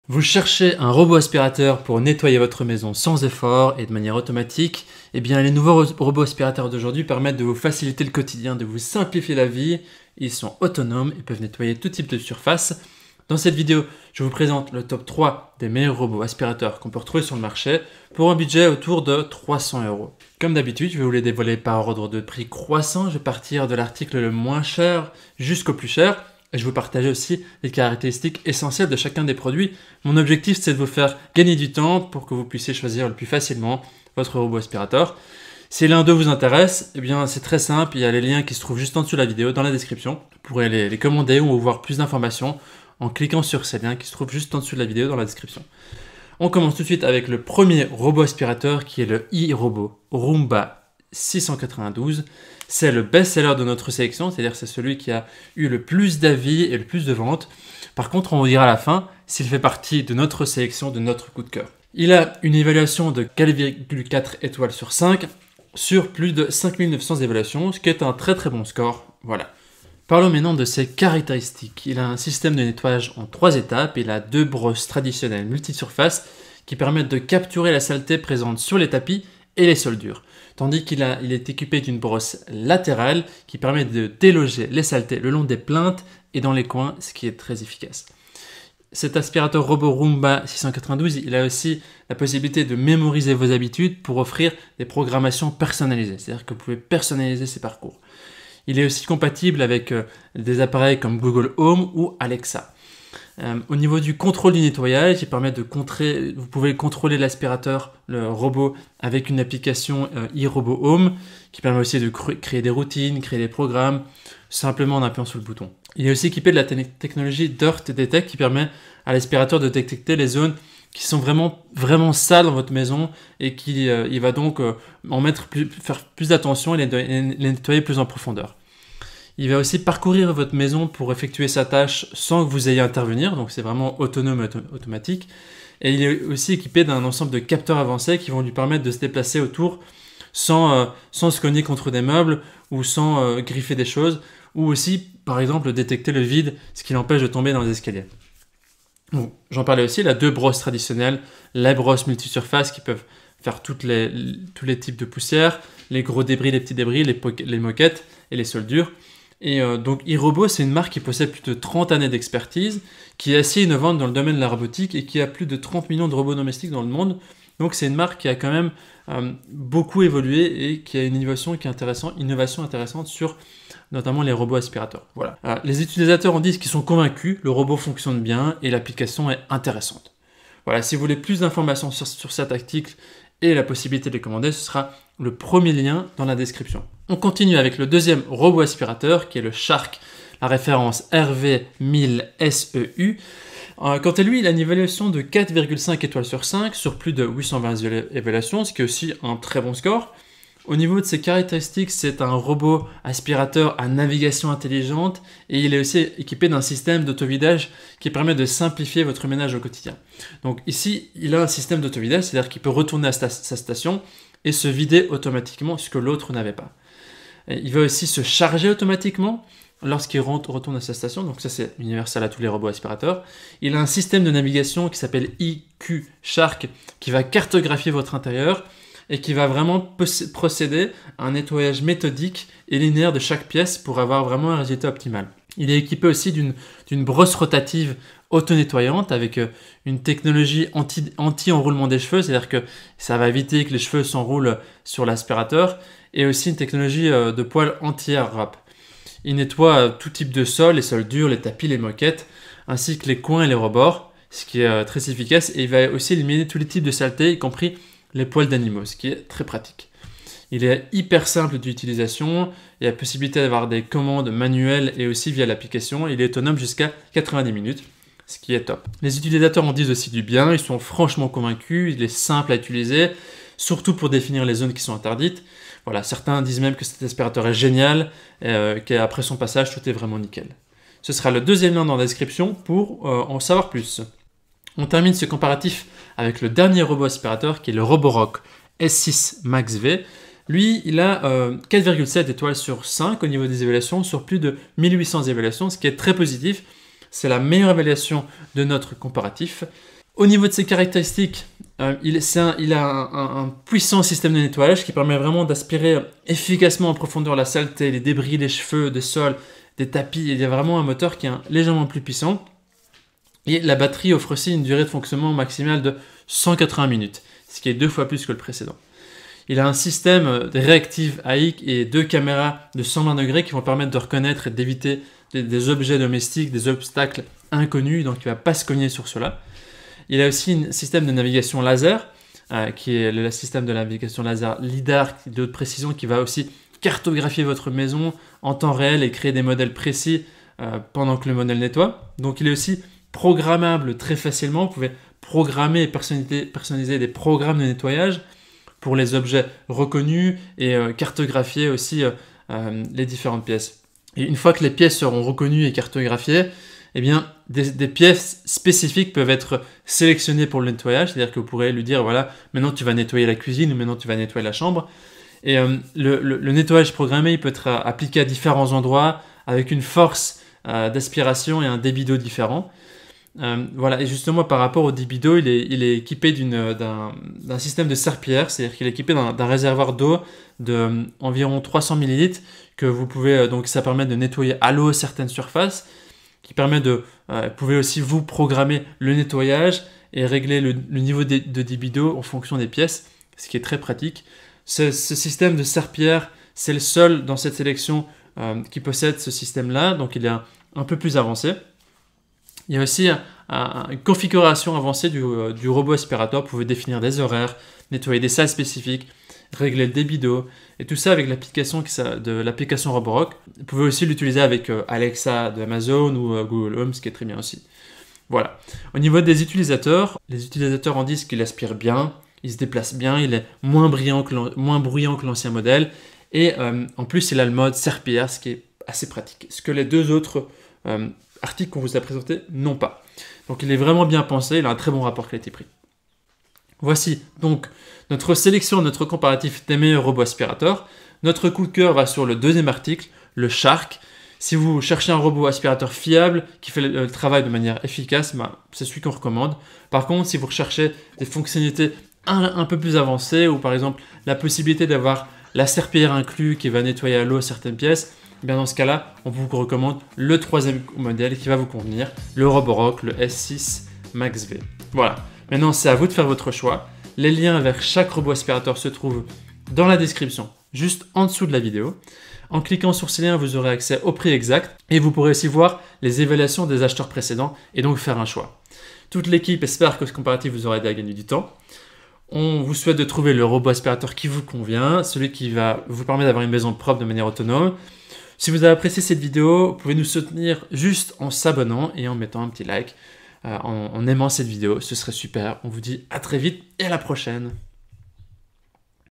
Vous cherchez un robot aspirateur pour nettoyer votre maison sans effort et de manière automatique? Eh bien, les nouveaux robots aspirateurs d'aujourd'hui permettent de vous faciliter le quotidien, de vous simplifier la vie. Ils sont autonomes et peuvent nettoyer tout type de surface. Dans cette vidéo, je vous présente le top 3 des meilleurs robots aspirateurs qu'on peut retrouver sur le marché pour un budget autour de 300 €. Comme d'habitude, je vais vous les dévoiler par ordre de prix croissant. Je vais partir de l'article le moins cher jusqu'au plus cher. Et je vais vous partager aussi les caractéristiques essentielles de chacun des produits. Mon objectif, c'est de vous faire gagner du temps pour que vous puissiez choisir le plus facilement votre robot aspirateur. Si l'un d'eux vous intéresse, eh bien c'est très simple, il y a les liens qui se trouvent juste en dessous de la vidéo, dans la description. Vous pourrez les commander ou voir plus d'informations en cliquant sur ces liens qui se trouvent juste en dessous de la vidéo dans la description. On commence tout de suite avec le premier robot aspirateur qui est le iRobot Roomba 692. C'est le best-seller de notre sélection, c'est-à-dire c'est celui qui a eu le plus d'avis et le plus de ventes. Par contre, on vous dira à la fin s'il fait partie de notre sélection, de notre coup de cœur. Il a une évaluation de 4,4 étoiles sur 5 sur plus de 5900 évaluations, ce qui est un très très bon score. Voilà. Parlons maintenant de ses caractéristiques. Il a un système de nettoyage en 3 étapes. Il a 2 brosses traditionnelles multisurfaces qui permettent de capturer la saleté présente sur les tapis et les sols durs. Tandis qu'il est équipé d'une brosse latérale qui permet de déloger les saletés le long des plinthes et dans les coins, ce qui est très efficace. Cet aspirateur robot Roomba 692, il a aussi la possibilité de mémoriser vos habitudes pour offrir des programmations personnalisées. C'est-à-dire que vous pouvez personnaliser ses parcours. Il est aussi compatible avec des appareils comme Google Home ou Alexa. Au niveau du contrôle du nettoyage, il permet vous pouvez contrôler l'aspirateur, le robot, avec une application iRobot Home qui permet aussi de créer des routines, créer des programmes, simplement en appuyant sur le bouton. Il est aussi équipé de la technologie Dirt Detect qui permet à l'aspirateur de détecter les zones qui sont vraiment sales dans votre maison et il va donc faire plus d'attention et les nettoyer plus en profondeur. Il va aussi parcourir votre maison pour effectuer sa tâche sans que vous ayez à intervenir, donc c'est vraiment autonome et automatique. Et il est aussi équipé d'un ensemble de capteurs avancés qui vont lui permettre de se déplacer autour sans se cogner contre des meubles ou sans griffer des choses, ou aussi, par exemple, détecter le vide, ce qui l'empêche de tomber dans les escaliers. J'en parlais aussi, il a 2 brosses traditionnelles, les brosses multisurfaces qui peuvent faire tous les types de poussière, les gros débris, les petits débris, les moquettes et les sols durs. Et donc iRobot, c'est une marque qui possède plus de 30 années d'expertise, qui est assez innovante dans le domaine de la robotique et qui a plus de 30 millions de robots domestiques dans le monde. Donc c'est une marque qui a quand même beaucoup évolué et qui a une innovation intéressante sur notamment les robots aspirateurs. Voilà. Les utilisateurs en disent qu'ils sont convaincus, le robot fonctionne bien et l'application est intéressante. Voilà, si vous voulez plus d'informations sur cet article et la possibilité de les commander, ce sera le premier lien dans la description. On continue avec le deuxième robot aspirateur qui est le Shark, la référence RV1000SEU. Quant à lui, il a une évaluation de 4,5 étoiles sur 5 sur plus de 820 évaluations, ce qui est aussi un très bon score. Au niveau de ses caractéristiques, c'est un robot aspirateur à navigation intelligente et il est aussi équipé d'un système d'autovidage qui permet de simplifier votre ménage au quotidien. Donc ici, il a un système d'autovidage, c'est-à-dire qu'il peut retourner à sa station et se vider automatiquement, ce que l'autre n'avait pas. Et il va aussi se charger automatiquement lorsqu'il retourne à sa station, donc ça c'est universel à tous les robots aspirateurs. Il a un système de navigation qui s'appelle IQ Shark qui va cartographier votre intérieur et qui va vraiment procéder à un nettoyage méthodique et linéaire de chaque pièce pour avoir vraiment un résultat optimal. Il est équipé aussi d'une brosse rotative auto-nettoyante avec une technologie anti-enroulement des cheveux, c'est-à-dire que ça va éviter que les cheveux s'enroulent sur l'aspirateur, et aussi une technologie de poils anti-air wrap. Il nettoie tout type de sol, les sols durs, les tapis, les moquettes, ainsi que les coins et les rebords, ce qui est très efficace, et il va aussi éliminer tous les types de saletés, y compris les poils d'animaux, ce qui est très pratique. Il est hyper simple d'utilisation, il y a la possibilité d'avoir des commandes manuelles et aussi via l'application, il est autonome jusqu'à 90 minutes, ce qui est top. Les utilisateurs en disent aussi du bien, ils sont franchement convaincus, il est simple à utiliser, surtout pour définir les zones qui sont interdites. Voilà, certains disent même que cet aspirateur est génial, qu'après son passage, tout est vraiment nickel. Ce sera le deuxième lien dans la description pour en savoir plus. On termine ce comparatif avec le dernier robot aspirateur qui est le Roborock S6 Max V. Lui, il a 4,7 étoiles sur 5 au niveau des évaluations sur plus de 1800 évaluations, ce qui est très positif. c'est la meilleure évaluation de notre comparatif. Au niveau de ses caractéristiques, il a un puissant système de nettoyage qui permet vraiment d'aspirer efficacement en profondeur la saleté, les débris, les cheveux, des sols, des tapis. Il y a vraiment un moteur qui est légèrement plus puissant. Et la batterie offre aussi une durée de fonctionnement maximale de 180 minutes, ce qui est 2 fois plus que le précédent. Il a un système de Reactive AI et 2 caméras de 120 degrés qui vont permettre de reconnaître et d'éviter des objets domestiques, des obstacles inconnus, donc il ne va pas se cogner sur cela. Il a aussi un système de navigation laser, qui est le système de navigation laser LiDAR de haute précision, qui va aussi cartographier votre maison en temps réel et créer des modèles précis pendant que le modèle nettoie. Donc il est aussi programmable très facilement. Vous pouvez programmer et personnaliser des programmes de nettoyage pour les objets reconnus et cartographier aussi les différentes pièces. Et une fois que les pièces seront reconnues et cartographiées, eh bien, des pièces spécifiques peuvent être sélectionnées pour le nettoyage, c'est-à-dire que vous pourrez lui dire, voilà, maintenant tu vas nettoyer la cuisine ou maintenant tu vas nettoyer la chambre. Et le nettoyage programmé, il peut être appliqué à différents endroits avec une force d'aspiration et un débit d'eau différent. Voilà, et justement par rapport au débit d'eau, il est équipé d'un système de serpillière, c'est-à-dire qu'il est équipé d'un réservoir d'eau d'environ 300 ml que vous pouvez, donc ça permet de nettoyer à l'eau certaines surfaces, qui permet vous pouvez aussi vous programmer le nettoyage et régler le niveau de débit d'eau en fonction des pièces, ce qui est très pratique. Ce système de serpillière, c'est le seul dans cette sélection qui possède ce système-là, donc il est un peu plus avancé. Il y a aussi une configuration avancée du robot aspirateur. Vous pouvez définir des horaires, nettoyer des salles spécifiques, régler le débit d'eau, et tout ça avec l'application Roborock. Vous pouvez aussi l'utiliser avec Alexa de Amazon ou Google Home, ce qui est très bien aussi. Voilà. Au niveau des utilisateurs, les utilisateurs en disent qu'il aspire bien, il se déplace bien, il est moins bruyant que l'ancien modèle, et en plus il a le mode serpillière, ce qui est assez pratique. Ce que les deux autres articles qu'on vous a présentés n'ont pas. Donc il est vraiment bien pensé, il a un très bon rapport qualité-prix. Voici donc notre sélection, notre comparatif des meilleurs robots aspirateurs. Notre coup de cœur va sur le deuxième article, le Shark. Si vous cherchez un robot aspirateur fiable qui fait le travail de manière efficace, c'est celui qu'on recommande. Par contre, si vous recherchez des fonctionnalités un peu plus avancées, ou par exemple la possibilité d'avoir la serpillière inclus qui va nettoyer à l'eau certaines pièces, bien dans ce cas-là, on vous recommande le troisième modèle qui va vous convenir, le Roborock, le S6 Max V. Voilà, maintenant c'est à vous de faire votre choix. Les liens vers chaque robot aspirateur se trouvent dans la description, juste en dessous de la vidéo. En cliquant sur ces liens, vous aurez accès au prix exact et vous pourrez aussi voir les évaluations des acheteurs précédents et donc faire un choix. Toute l'équipe espère que ce comparatif vous aura aidé à gagner du temps. On vous souhaite de trouver le robot aspirateur qui vous convient, celui qui va vous permettre d'avoir une maison propre de manière autonome. Si vous avez apprécié cette vidéo, vous pouvez nous soutenir juste en s'abonnant et en mettant un petit like, en aimant cette vidéo, ce serait super. On vous dit à très vite et à la prochaine.